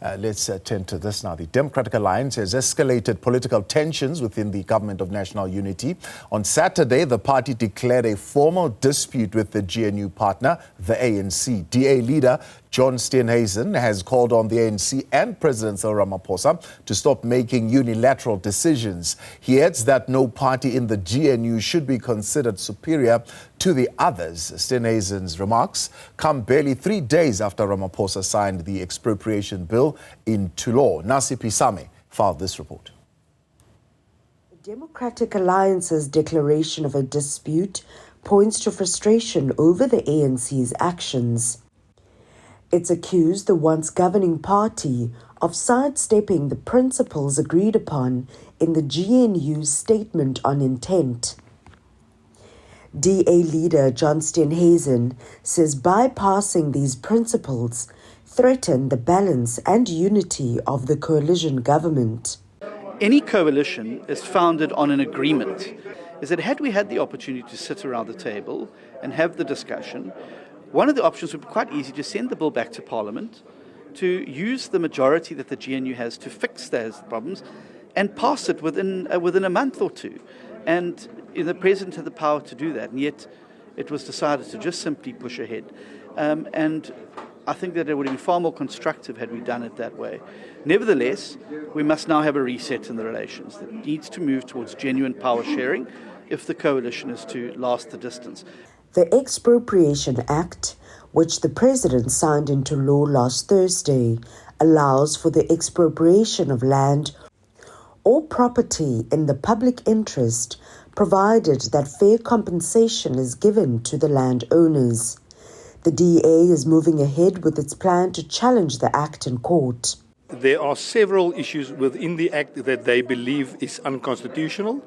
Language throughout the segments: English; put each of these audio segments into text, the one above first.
Let's tend to this now. The Democratic Alliance has escalated political tensions within the Government of National Unity. On Saturday, the party declared a formal dispute with the GNU partner, the ANC. DA leader John Steenhuisen has called on the ANC and President Cyril Ramaphosa to stop making unilateral decisions. He adds that no party in the GNU should be considered superior to the others. Steenhuisen's remarks come barely 3 days after Ramaphosa signed the Expropriation Bill into law. Nasiphi filed this report. The Democratic Alliance's declaration of a dispute points to frustration over the ANC's actions. It's accused the once governing party of sidestepping the principles agreed upon in the GNU's Statement on Intent. DA leader John Steenhuisen says bypassing these principles threaten the balance and unity of the coalition government. Any coalition is founded on an agreement. Is that had we had the opportunity to sit around the table and have the discussion, one of the options would be quite easy to send the bill back to Parliament, to use the majority that the GNU has to fix those problems and pass it within a month or two. And the President had the power to do that, and yet it was decided to just simply push ahead. And I think that it would have been far more constructive had we done it that way. Nevertheless, we must now have a reset in the relations that needs to move towards genuine power sharing if the coalition is to last the distance. The Expropriation Act, which the President signed into law last Thursday, allows for the expropriation of land or property in the public interest, provided that fair compensation is given to the landowners. The DA is moving ahead with its plan to challenge the act in court. There are several issues within the Act that they believe is unconstitutional.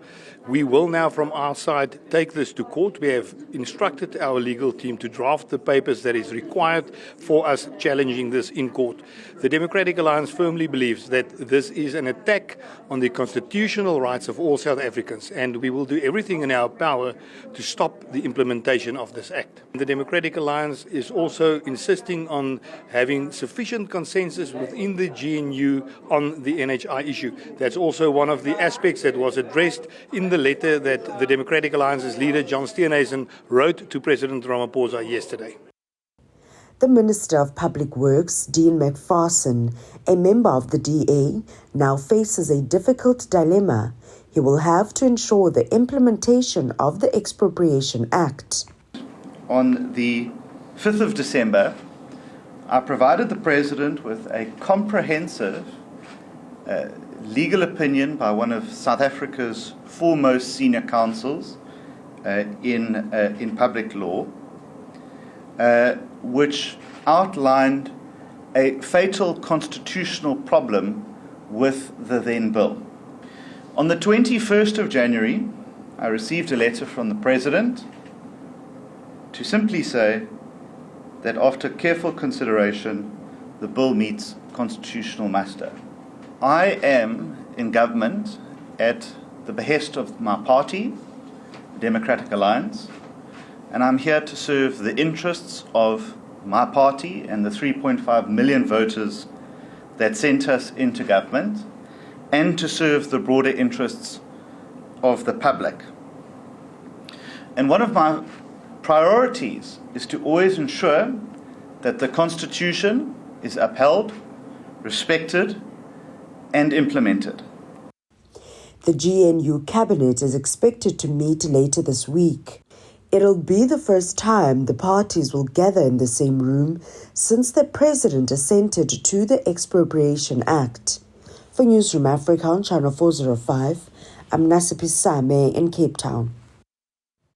We will now, from our side, take this to court. We have instructed our legal team to draft the papers that is required for us challenging this in court. The Democratic Alliance firmly believes that this is an attack on the constitutional rights of all South Africans, and we will do everything in our power to stop the implementation of this Act. The Democratic Alliance is also insisting on having sufficient consensus within the GNU on the NHI issue. That's also one of the aspects that was addressed in the letter that the Democratic Alliance's leader, John Steenhuisen, wrote to President Ramaphosa yesterday. The Minister of Public Works, Dean McPherson, a member of the DA, now faces a difficult dilemma. He will have to ensure the implementation of the Expropriation Act. On the 5th of December, I provided the President with a comprehensive legal opinion by one of South Africa's foremost senior counsels in public law, which outlined a fatal constitutional problem with the then bill. On the 21st of January, I received a letter from the President to simply say that after careful consideration, the bill meets constitutional muster. I am in government at the behest of my party, the Democratic Alliance, and I'm here to serve the interests of my party and the 3.5 million voters that sent us into government, and to serve the broader interests of the public. And one of my priorities is to always ensure that the Constitution is upheld, respected, and implemented. The GNU cabinet is expected to meet later this week. It'll be the first time the parties will gather in the same room since the President assented to the Expropriation Act. For Newzroom Afrika on Channel 405, I'm Nasiphi in Cape Town.